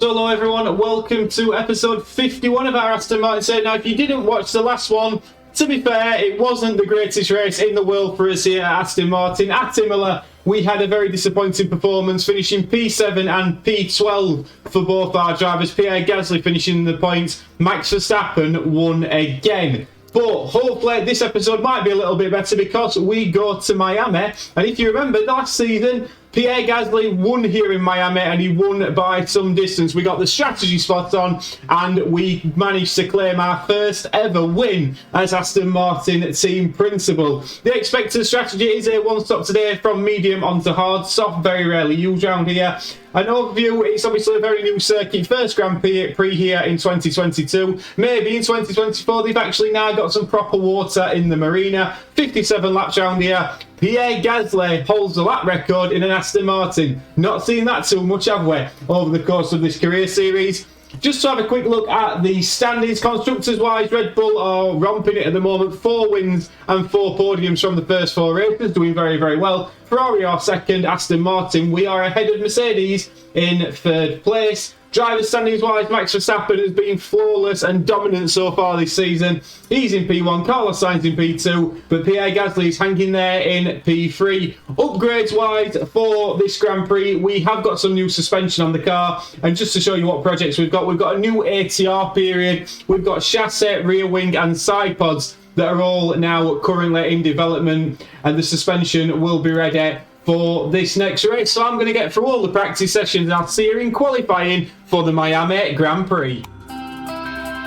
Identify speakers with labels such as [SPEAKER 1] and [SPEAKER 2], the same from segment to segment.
[SPEAKER 1] Hello everyone, welcome to episode 51 of our Aston Martin Say. Now if you didn't watch the last one, to be fair, it wasn't the greatest race in the world for us here at Aston Martin. At Imola, we had a very disappointing performance, finishing P7 and P12 for both our drivers. Pierre Gasly finishing the points, Max Verstappen won again. But hopefully this episode might be a little bit better because we go to Miami. And if you remember last season, Pierre Gasly won here in Miami and he won by some distance. We got the strategy spot on and we managed to claim our first ever win as Aston Martin team principal. The expected strategy is a one-stop today from medium onto hard. Soft very rarely used around here. An overview, it's obviously a very new circuit. First Grand Prix here in 2022. Maybe in 2024 they've actually now got some proper water in the marina. 57 laps around here. Pierre Gasly holds the lap record in an Aston Martin. Not seen that too much, have we, over the course of this career series? Just to have a quick look at the standings, constructors-wise, Red Bull are romping it at the moment. 4 wins and 4 podiums from the first 4 races, doing very, very well. Ferrari are second, Aston Martin. We are ahead of Mercedes in third place. Driver standings-wise, Max Verstappen has been flawless and dominant so far this season. He's in P1, Carlos Sainz in P2, but Pierre Gasly is hanging there in P3. Upgrades-wise for this Grand Prix, we have got some new suspension on the car. And just to show you what projects we've got a new ATR period. We've got chassis, rear wing and side pods that are all now currently in development. And the suspension will be ready for this next race. So I'm going to get through all the practice sessions and I'll see you in qualifying for the Miami Grand Prix.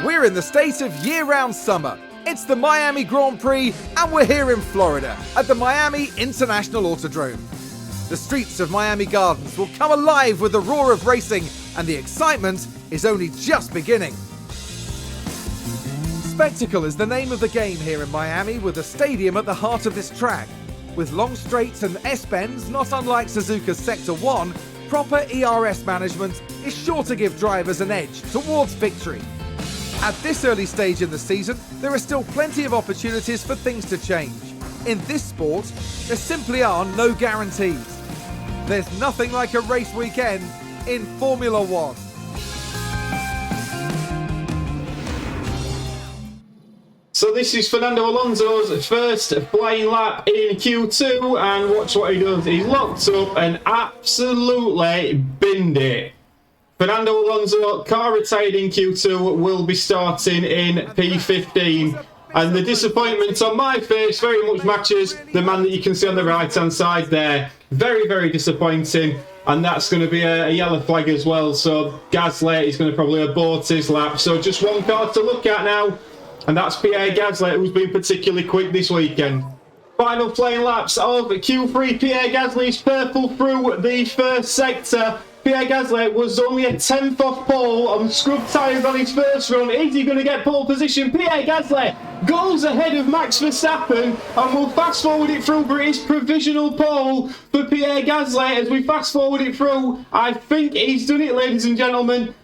[SPEAKER 2] We're in the state of year-round summer. It's the Miami Grand Prix and we're here in Florida at the Miami International Autodrome. The streets of Miami Gardens will come alive with the roar of racing and the excitement is only just beginning. Spectacle is the name of the game here in Miami, with a stadium at the heart of this track. With long straights and S-bends, not unlike Suzuka's Sector 1, proper ERS management is sure to give drivers an edge towards victory. At this early stage in the season, there are still plenty of opportunities for things to change. In this sport, there simply are no guarantees. There's nothing like a race weekend in Formula One.
[SPEAKER 1] So this is Fernando Alonso's first flying lap in Q2 and watch what he does. He's locked up and absolutely binned it. Fernando Alonso, car retired in Q2, will be starting in P15. And the disappointment on my face very much matches the man that you can see on the right hand side there. Very, very disappointing. And that's going to be a yellow flag as well. So Gasly is going to probably abort his lap. So just one car to look at now. And that's Pierre Gasly, who's been particularly quick this weekend. Final flying laps of Q3. Pierre Gasly's purple through the first sector. Pierre Gasly was only a 10th off pole on scrub tyres on his first run. Is he going to get pole position? Pierre Gasly goes ahead of Max Verstappen and we'll fast forward it through for his provisional pole for Pierre Gasly. As we fast forward it through, I think he's done it, ladies and gentlemen.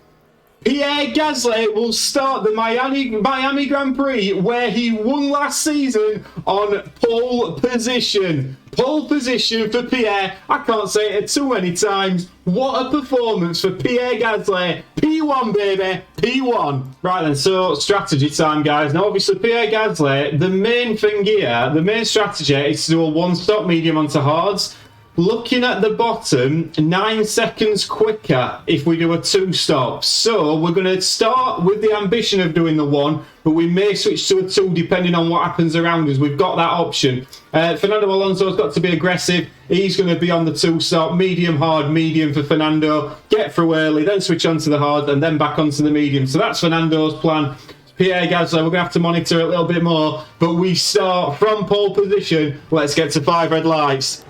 [SPEAKER 1] Pierre Gasly will start the Miami Grand Prix where he won last season on pole position. Pole position for Pierre. I can't say it too many times. What a performance for Pierre Gasly. P1, baby. P1. Right then, so strategy time, guys. Now, obviously, Pierre Gasly, the main thing here, the main strategy is to do a one-stop medium onto hards. Looking at the bottom, 9 seconds quicker if we do a 2-stop. So we're going to start with the ambition of doing the 1, but we may switch to a 2 depending on what happens around us. We've got that option. Fernando Alonso's got to be aggressive. He's going to be on the 2-stop. Medium, hard, medium for Fernando. Get through early, then switch onto the hard, and then back onto the medium. So that's Fernando's plan. Pierre Gasly, we're going to have to monitor it a little bit more, but we start from pole position. Let's get to 5 red lights.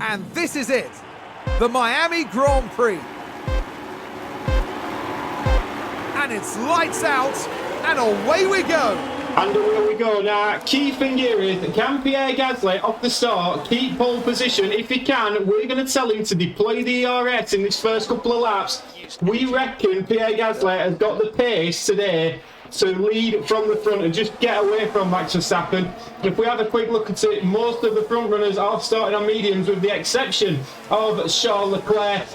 [SPEAKER 2] And this is it, the Miami Grand Prix. And it's lights out, and away we go.
[SPEAKER 1] And away we go. Now, key thing here is, can Pierre Gasly, off the start, keep pole position? If he can, we're going to tell him to deploy the ERS in this first couple of laps. We reckon Pierre Gasly has got the pace today to lead from the front and just get away from Max Verstappen. If we have a quick look at it, most of the front runners are starting on mediums with the exception of Charles Leclerc.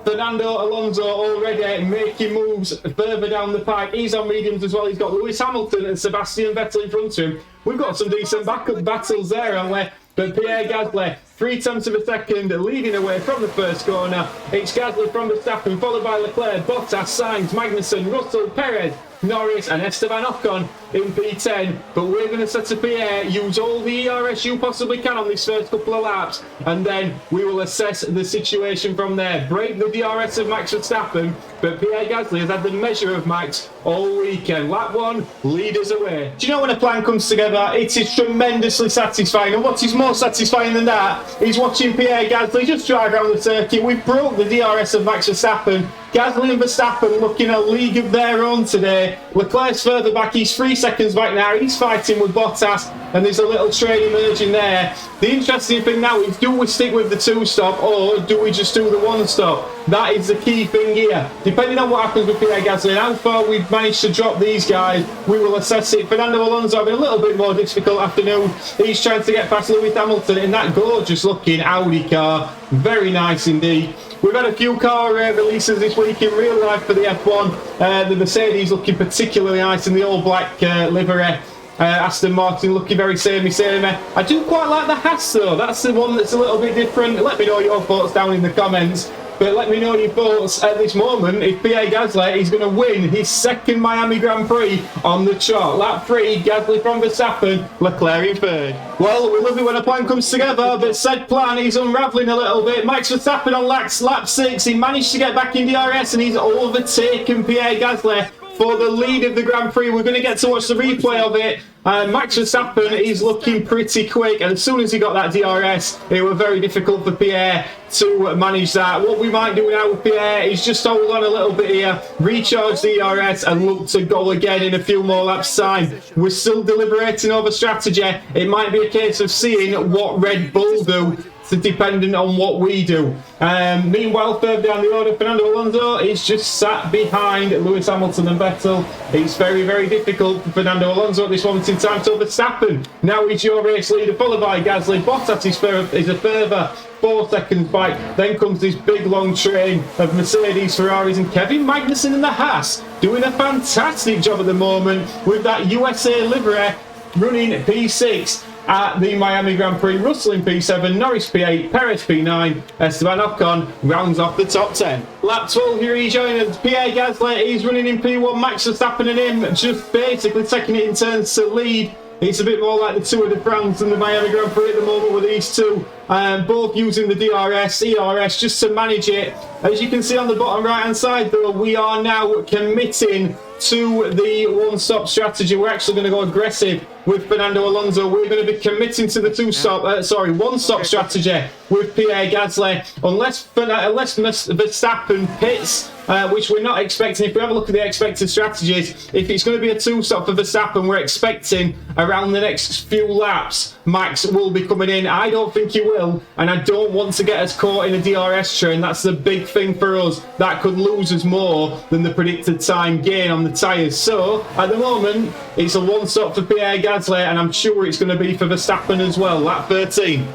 [SPEAKER 1] Fernando Alonso already making moves further down the pike. He's on mediums as well. He's got Lewis Hamilton and Sebastian Vettel in front of him. We've got some decent backup battles there, haven't we? But Pierre Gasly, 0.3 of a second, leading away from the first corner. It's Gasly from Verstappen, followed by Leclerc, Bottas, Sainz, Magnussen, Russell, Perez, Norris and Esteban Ocon in P10. But we're going to set to Pierre, use all the ERS you possibly can on this first couple of laps, and then we will assess the situation from there. Break the DRS of Max Verstappen, but Pierre Gasly has had the measure of Max all weekend. Lap 1, leaders away. Do you know when a plan comes together, it is tremendously satisfying, and what is more satisfying than that is watching Pierre Gasly just drive around the circuit. We broke the DRS of Max Verstappen. Gasly and Verstappen looking a league of their own today. Leclerc's further back, he's 3 seconds back now, he's fighting with Bottas, and there's a little trade emerging there. The interesting thing now is, do we stick with the 2-stop or do we just do the 1-stop? That is the key thing here. Depending on what happens with Pierre Gasly and how far we've managed to drop these guys, we will assess it. Fernando Alonso having a little bit more difficult afternoon. He's trying to get past Lewis Hamilton in that gorgeous looking Audi car. Very nice indeed. We've had a few car releases this week in real life for the F1. The Mercedes looking particularly nice in the all black livery. Aston Martin looking very samey. I do quite like the Haas though. That's the one that's a little bit different. Let me know your thoughts down in the comments. But let me know your thoughts at this moment if Pierre Gasly is going to win his second Miami Grand Prix on the chart. Lap 3, Gasly from Verstappen, Leclerc in third. Well, we love it when a plan comes together, but said plan is unravelling a little bit. Max Verstappen on lap 6, he managed to get back in DRS and he's overtaken Pierre Gasly for the lead of the Grand Prix. We're going to get to watch the replay of it. Max Verstappen is looking pretty quick, and as soon as he got that DRS, it was very difficult for Pierre to manage that. What we might do now with Pierre is just hold on a little bit here, recharge the DRS, and look to go again in a few more laps' time. We're still deliberating over strategy. It might be a case of seeing what Red Bull do, dependent on what we do. Meanwhile, further down the order, Fernando Alonso is just sat behind Lewis Hamilton and Vettel. It's very, very difficult for Fernando Alonso at this moment in time. So Verstappen now he's your race leader, followed by Gasly. Bottas is a further 4 seconds back. Then comes this big long train of Mercedes, Ferraris and Kevin Magnussen in the Haas, doing a fantastic job at the moment with that USA livery, running P6 at the Miami Grand Prix. Russell in P7, Norris P8, Perez P9, Esteban Ocon rounds off the top 10. Lap 12 here he's joining us. Pierre Gasly, he's running in P1, Max Verstappen and him just basically taking it in turns to lead. It's a bit more like the Tour de France than the Miami Grand Prix at the moment with these two. Both using the DRS, ERS just to manage it. As you can see on the bottom right hand side though, we are now committing to the 1-stop strategy. We're actually going to go aggressive with Fernando Alonso. We're going to be committing to the 1-stop strategy with Pierre Gasly, unless Verstappen pits, which we're not expecting. If we have a look at the expected strategies, if it's going to be a 2-stop for Verstappen, we're expecting around the next few laps Max will be coming in. I don't think he will, and I don't want to get us caught in a DRS train. That's the big thing for us. That could lose us more than the predicted time gain on the tyres. So at the moment it's a 1-stop for Pierre Gasly, and I'm sure it's going to be for Verstappen as well. Lap 13.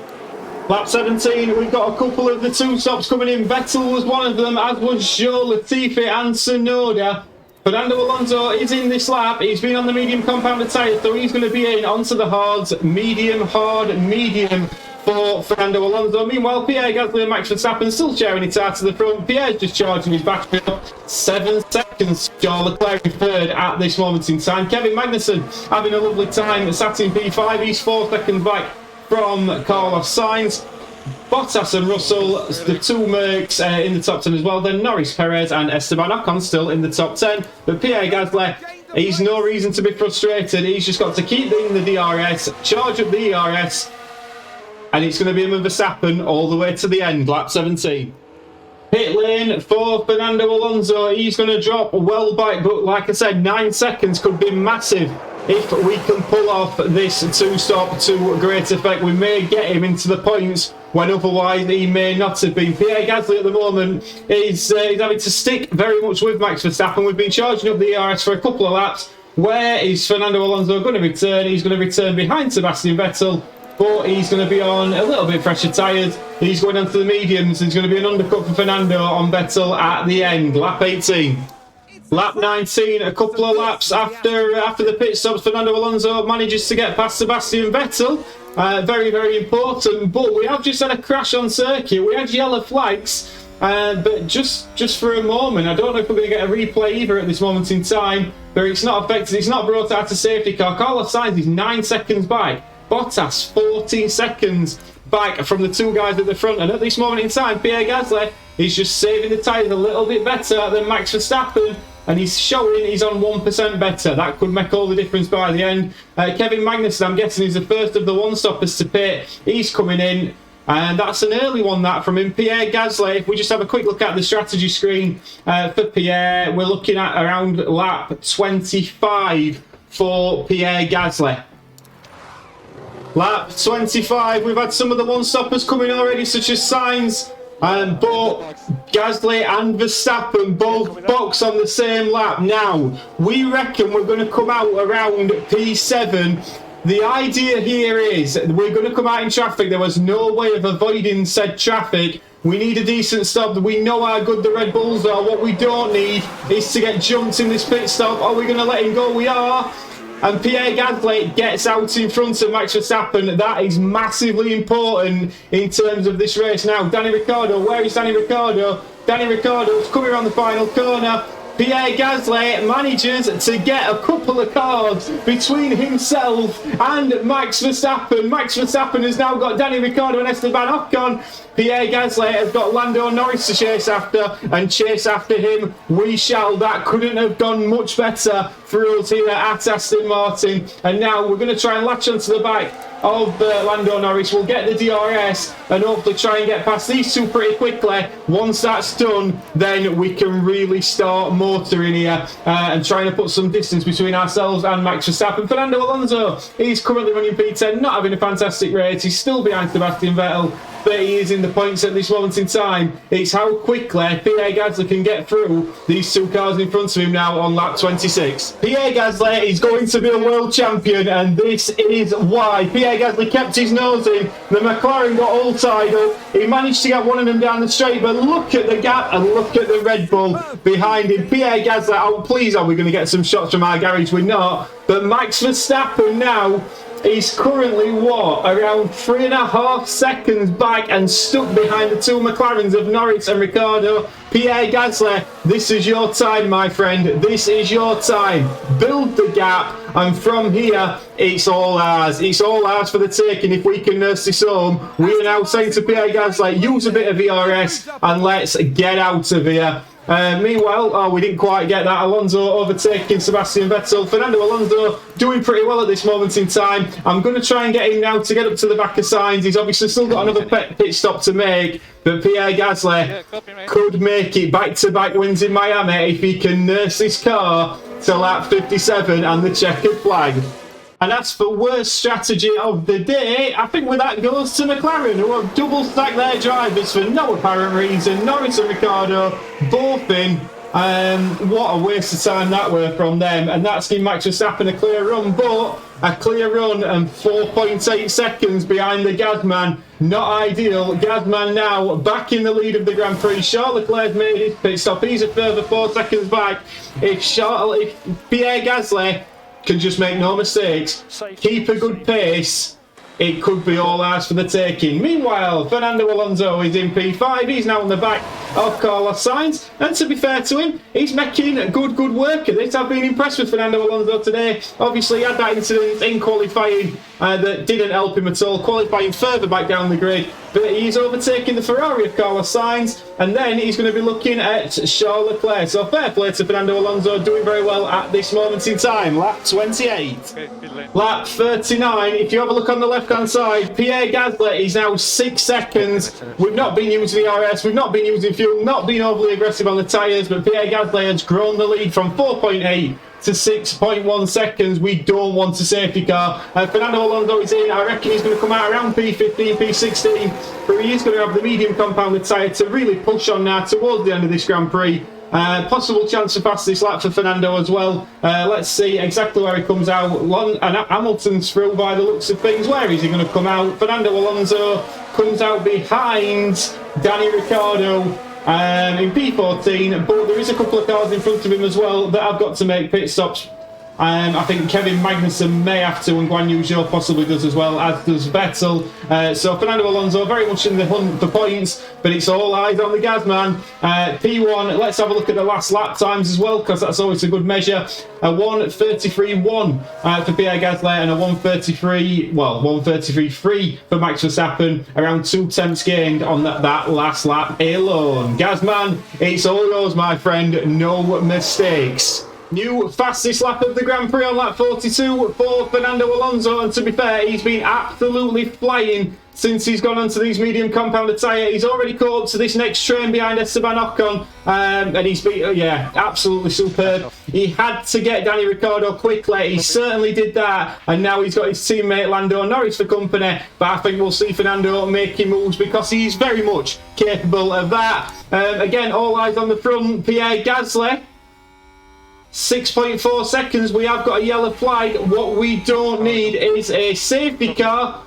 [SPEAKER 1] Lap 17, we've got a couple of the 2-stops coming in. Vettel was one of them, as was Joe, Latifi and Tsunoda. Fernando Alonso is in this lap. He's been on the medium compounded tyre, so he's going to be in onto the hards. Medium, hard, medium for Fernando Alonso. Meanwhile, Pierre Gasly and Max Verstappen still sharing it out to the front. Pierre's just charging his battery up. 7 seconds. Charles Leclerc in third at this moment in time. Kevin Magnussen having a lovely time. Sat in P5. He's 4 seconds back from Carlos Sainz. Bottas and Russell, the two Mercs in the top 10 as well. Then Norris, Perez and Esteban Ocon still in the top 10. But Pierre Gasly, he's no reason to be frustrated. He's just got to keep in the DRS, charge up the ERS, and it's going to be him and Verstappen all the way to the end. Lap 17. Pit lane for Fernando Alonso. He's going to drop well back, but like I said, 9 seconds could be massive. If we can pull off this 2-stop to great effect, we may get him into the points when otherwise he may not have been. Pierre Gasly at the moment is having to stick very much with Max Verstappen. We've been charging up the ERS for a couple of laps. Where is Fernando Alonso going to return? He's going to return behind Sebastian Vettel. but he's going to be on a little bit fresher tyres. He's going onto the mediums. There's going to be an undercut for Fernando on Vettel at the end. Lap 18. Lap 19, a couple of laps after the pit stops, Fernando Alonso manages to get past Sebastian Vettel. Very, very important. But we have just had a crash on circuit. We had yellow flags. But just for a moment, I don't know if we're going to get a replay either at this moment in time, but it's not affected, it's not brought out a safety car. Carlos Sainz is 9 seconds back, Bottas 14 seconds back from the two guys at the front, and at this moment in time, Pierre Gasly is just saving the tyres a little bit better than Max Verstappen, and he's showing he's on 1% better. That could make all the difference by the end. Kevin Magnussen, I'm guessing, is the first of the one-stoppers to pit. He's coming in. And that's an early one, that, from him. Pierre Gasly, if we just have a quick look at the strategy screen for Pierre, we're looking at around lap 25 for Pierre Gasly. Lap 25, we've had some of the one-stoppers coming already, such as Sainz, but Gasly and Verstappen both box on the same lap. Now, we reckon we're going to come out around P7. The idea here is we're going to come out in traffic. There was no way of avoiding said traffic. We need a decent stop. We know how good the Red Bulls are. What we don't need is to get jumped in this pit stop. Are we going to let him go? We are. And Pierre Gasly gets out in front of Max Verstappen. That is massively important in terms of this race. Now, Danny Ricciardo, where is Danny Ricciardo? Danny Ricciardo's coming around the final corner. Pierre Gasly manages to get a couple of cars between himself and Max Verstappen. Max Verstappen has now got Danny Ricciardo and Esteban Ocon. Pierre Gasly has got Lando Norris to chase after, and chase after him we shall. That couldn't have gone much better for us here at Aston Martin. And now we're going to try and latch onto the back of Lando Norris. We'll get the DRS and hopefully try and get past these two pretty quickly. Once that's done, then we can really start motoring here and trying to put some distance between ourselves and Max Verstappen. Fernando Alonso, he's currently running P10, not having a fantastic race. He's still behind Sebastian Vettel, but he is in the points at this moment in time. It's how quickly Pierre Gasly can get through these two cars in front of him now on lap 26. Pierre Gasly is going to be a world champion, and this is why. Pierre Gasly kept his nose in. The McLaren got all tied up. He managed to get one of them down the straight, but look at the gap and look at the Red Bull behind him. Pierre Gasly, oh please, are we going to get some shots from our garage? We're not. But Max Verstappen now, he's currently, what, around 3.5 seconds back and stuck behind the two McLarens of Norris and Ricciardo. Pierre Gasly, this is your time, my friend. This is your time. Build the gap, and from here, it's all ours. It's all ours for the taking if we can nurse this home. We are now saying to Pierre Gasly, use a bit of ERS and let's get out of here. Meanwhile, we didn't quite get that. Alonso overtaking Sebastian Vettel. Fernando Alonso doing pretty well at this moment in time. I'm going to try and get him now to get up to the back of Sainz. He's obviously still got another pit stop to make, but Pierre Gasly could make it back-to-back wins in Miami if he can nurse this car to lap 57 and the checkered flag. And as for worst strategy of the day, I think where that goes to McLaren, who have double stacked their drivers for no apparent reason. Norris and Ricciardo both in. What a waste of time that were from them. And that's giving Max Verstappen a clear run, but a clear run and 4.8 seconds behind the Gasman. Not ideal. Gasman now back in the lead of the Grand Prix. Charles Leclerc made his pit stop. He's a further 4 seconds back. If Pierre Gasly can just make no mistakes, keep a good pace, it could be all ours for the taking. Meanwhile, Fernando Alonso is in P5. He's now on the back of Carlos Sainz, and to be fair to him, he's making good work at this. I've been impressed with Fernando Alonso today. Obviously, he had that incident in qualifying that didn't help him at all, qualifying further back down the grid, but he's overtaking the Ferrari of Carlos Sainz, and then he's going to be looking at Charles Leclerc. So fair play to Fernando Alonso, doing very well at this moment in time. Lap 28. Lap 39, if you have a look on the left-hand side, Pierre Gasly is now 6 seconds. We've not been using the RS, we've not been using fuel, not been overly aggressive on the tyres, but Pierre Gasly has grown the lead from 4.8 to 6.1 seconds. We don't want a safety car. Fernando Alonso is in. I reckon he's going to come out around P15, P16, but he is going to have the medium compounded tyre to really push on now towards the end of this Grand Prix. Possible chance for fastest lap for Fernando as well. Let's see exactly where he comes out. And Hamilton's through by the looks of things. Where is he going to come out? Fernando Alonso comes out behind Danny Ricciardo in P14, but there is a couple of cars in front of him as well that have got to make pit stops. I think Kevin Magnussen may have to, and Guan Yu Zhou possibly does as well, as does Vettel. So Fernando Alonso very much in the hunt for points, but it's all eyes on the gas man. P1, let's have a look at the last lap times as well, because that's always a good measure. A 1:33.1 for Pierre Gasly, and a 1:33.3 for Max Verstappen. Around 2 tenths gained on that last lap alone. Gasman, it's all yours, my friend. No mistakes. New fastest lap of the Grand Prix on lap 42 for Fernando Alonso, and to be fair, he's been absolutely flying since he's gone onto these medium compounded tyre. He's already caught up to this next train behind Esteban Ocon, and he's been, yeah, absolutely superb. He had to get Danny Ricciardo quickly, he certainly did that, and now he's got his teammate Lando Norris for company, but I think we'll see Fernando making moves because he's very much capable of that. Again, all eyes on the front, Pierre Gasly. 6.4 seconds, we have got a yellow flag. What we don't need is a safety car.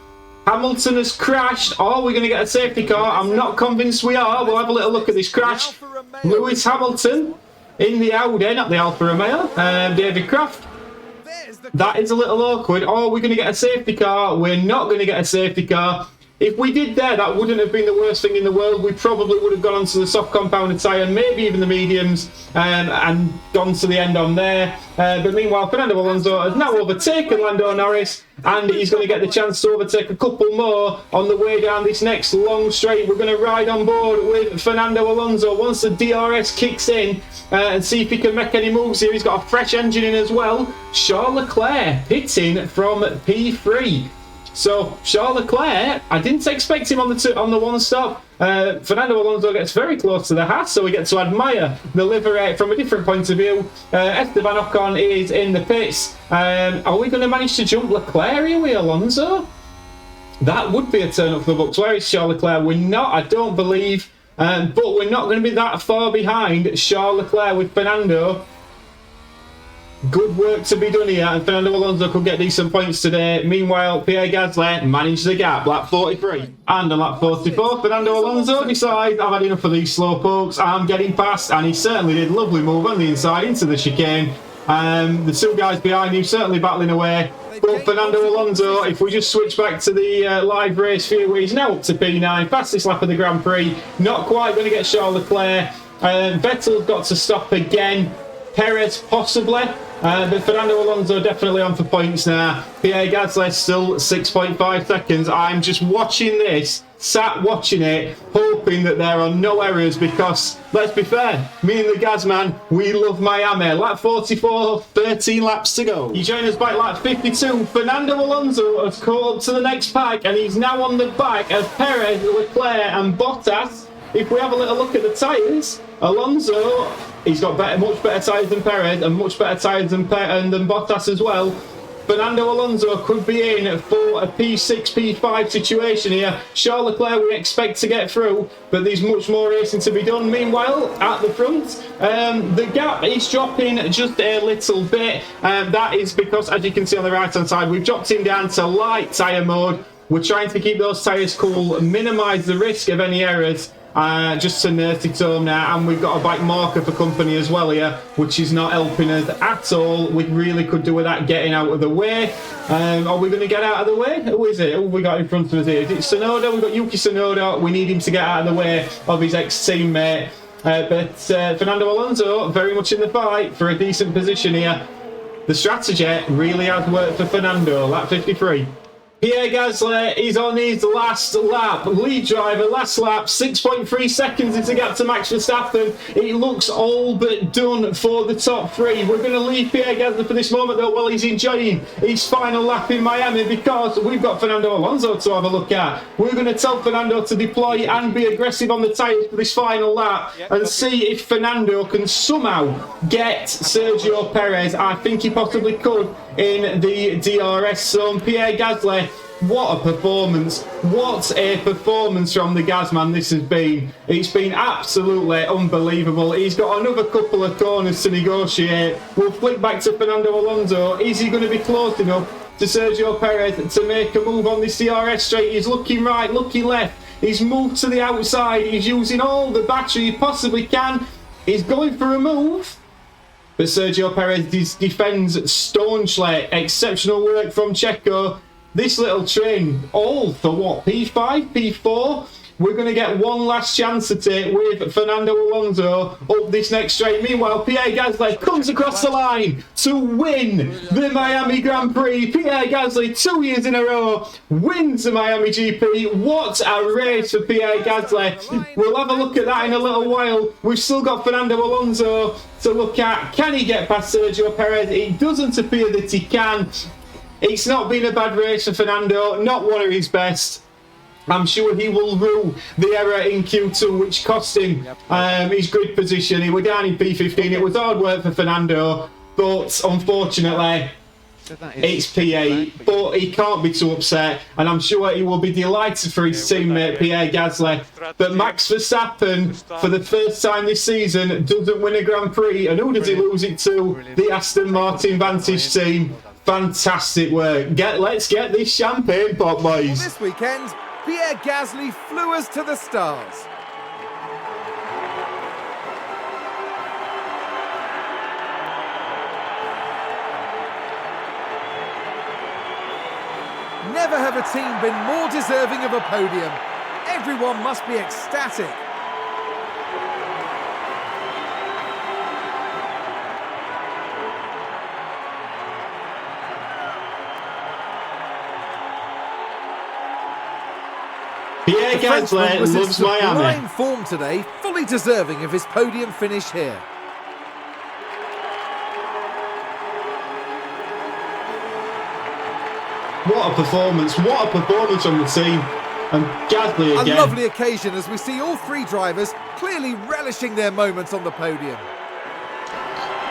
[SPEAKER 1] Hamilton has crashed. Are we going to get a safety car? I'm not convinced we are. We'll have a little look at this crash. Lewis Hamilton in the Audi, not the Alfa Romeo. David Croft. That is a little awkward. Are we going to get a safety car? We're not going to get a safety car. If we did there, that wouldn't have been the worst thing in the world. We probably would have gone onto the soft compounded tyre, maybe even the mediums, and gone to the end on there. But meanwhile, Fernando Alonso has now overtaken Lando Norris, and he's going to get the chance to overtake a couple more on the way down this next long straight. We're going to ride on board with Fernando Alonso once the DRS kicks in and see if he can make any moves here. He's got a fresh engine in as well. Charles Leclerc pitting from P3. So Charles Leclerc, I didn't expect him on the one stop. Fernando Alonso gets very close to the Haas, so we get to admire the livery from a different point of view. Esteban Ocon is in the pits. Are we going to manage to jump Leclerc here with Alonso? That would be a turn up for the books. Where is Charles Leclerc? We're not, I don't believe, but we're not going to be that far behind Charles Leclerc with Fernando. Good work to be done here, and Fernando Alonso could get decent points today. Meanwhile, Pierre Gasly managed the gap, lap 43. And on lap 44, Fernando Alonso decides, I've had enough of these slow pokes, I'm getting past, and he certainly did. Lovely move on the inside into the chicane. The two guys behind him certainly battling away. But Fernando Alonso, if we just switch back to the live race view, he's now up to P9, fastest lap of the Grand Prix. Not quite going to get Charles Leclerc. Vettel's got to stop again. Perez possibly. But Fernando Alonso definitely on for points now. Pierre Gasly still 6.5 seconds. I'm just watching this, sat watching it, hoping that there are no errors because, let's be fair, me and the Gasman, we love Miami. Lap 44, 13 laps to go. You join us by lap 52. Fernando Alonso has caught up to the next pack and he's now on the back of Perez, Leclerc and Bottas. If we have a little look at the tyres, Alonso, he's got much better tyres than Perez and much better tyres than Bottas as well. Fernando Alonso could be in for a P6, P5 situation here. Charles Leclerc we expect to get through, but there's much more racing to be done. Meanwhile, at the front, the gap is dropping just a little bit. That is because, as you can see on the right-hand side, we've dropped him down to light tyre mode. We're trying to keep those tyres cool, minimise the risk of any errors. Just to nurse it home now, and we've got a bike marker for company as well here, which is not helping us at all. We really could do with that getting out of the way. Are we going to get out of the way? Who is it? Who have we got in front of us here? Is it Tsunoda? We've got Yuki Tsunoda. We need him to get out of the way of his ex-teammate. But Fernando Alonso very much in the fight for a decent position here. The strategy really has worked for Fernando. Lap 53. Pierre Gasly is on his last lap. Lead driver, last lap, 6.3 seconds is the gap to Max Verstappen. It looks all but done for the top three. We're going to leave Pierre Gasly for this moment though while he's enjoying his final lap in Miami because we've got Fernando Alonso to have a look at. We're going to tell Fernando to deploy and be aggressive on the tyres for this final lap and see if Fernando can somehow get Sergio Perez. I think he possibly could in the DRS zone. Pierre Gasly What a performance. What a performance from the Gazman this has been. It's been absolutely unbelievable. He's got another couple of corners to negotiate. We'll flick back to Fernando Alonso. Is he going to be close enough to Sergio Perez to make a move on this DRS straight? He's looking right, looking left. He's moved to the outside. He's using all the battery he possibly can. He's going for a move. But Sergio Perez defends staunchly. Exceptional work from Checo. This little train, all for what? P5? P4? We're going to get one last chance at it with Fernando Alonso up this next straight. Meanwhile, Pierre Gasly comes across the line to win the Miami Grand Prix. Pierre Gasly, 2 years in a row, wins the Miami GP. What a race for Pierre Gasly. We'll have a look at that in a little while. We've still got Fernando Alonso to look at. Can he get past Sergio Perez? It doesn't appear that he can. It's not been a bad race for Fernando, not one of his best. I'm sure he will rue the error in Q2, which cost him his grid position. He was down in P15. It was hard work for Fernando, but unfortunately, it's P8. But he can't be too upset, and I'm sure he will be delighted for his teammate Pierre Gasly. But Max Verstappen, for the first time this season, doesn't win a Grand Prix, and who does he lose it to? The Aston Martin Vantage team. Fantastic work. Let's get this champagne pop, boys.
[SPEAKER 2] Well, this weekend, Pierre Gasly flew us to the stars. Never have a team been more deserving of a podium. Everyone must be ecstatic.
[SPEAKER 1] Pierre Gasly loves Miami.
[SPEAKER 2] Sublime form today, fully deserving of his podium finish here.
[SPEAKER 1] What a performance! What a performance from the team. And Gasly again.
[SPEAKER 2] A lovely occasion as we see all three drivers clearly relishing their moments on the podium.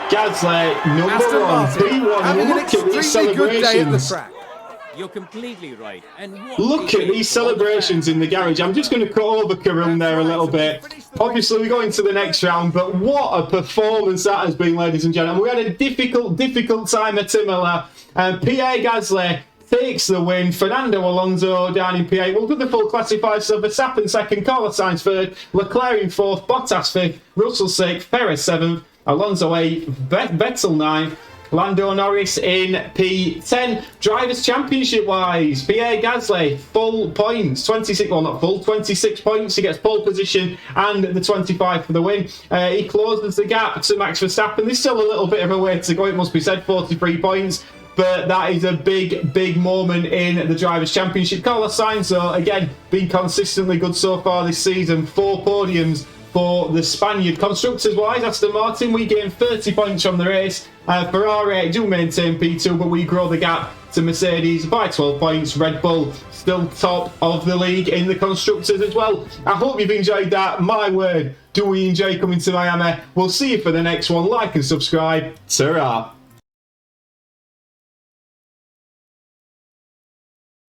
[SPEAKER 1] Gasly, number
[SPEAKER 2] Aston
[SPEAKER 1] one,
[SPEAKER 2] Martin,
[SPEAKER 1] P1.
[SPEAKER 2] having an
[SPEAKER 1] Look at these
[SPEAKER 2] extremely good day at the
[SPEAKER 1] celebrations.
[SPEAKER 2] track.
[SPEAKER 3] You're completely right. And
[SPEAKER 1] Look at these celebrations in the garage. I'm just going to cut over Karun there a little bit. Obviously, we go into the next round, but what a performance that has been, ladies and gentlemen. We had a difficult time at Imola, and Pierre Gasly takes the win. Fernando Alonso down in P8. We'll do the full classifiers. So Verstappen second, Carlos Sainz third, Leclerc in fourth, Bottas fifth, Russell sixth, Perez seventh, Alonso eighth, Vettel ninth, Lando Norris in P10. Drivers' Championship wise, Pierre Gasly, full points, 26, well not full, 26 points. He gets pole position and the 25 for the win. He closes the gap to Max Verstappen. There's still a little bit of a way to go, it must be said, 43 points. But that is a big moment in the Drivers' Championship. Carlos Sainz, though, again, been consistently good so far this season. 4 podiums for the Spaniard. Constructors-wise, Aston Martin, we gain 30 points from the race. Ferrari do maintain P2, but we grow the gap to Mercedes by 12 points. Red Bull still top of the league in the Constructors as well. I hope you've enjoyed that. My word, do we enjoy coming to Miami. We'll see you for the next one. Like and subscribe. Ta-ra.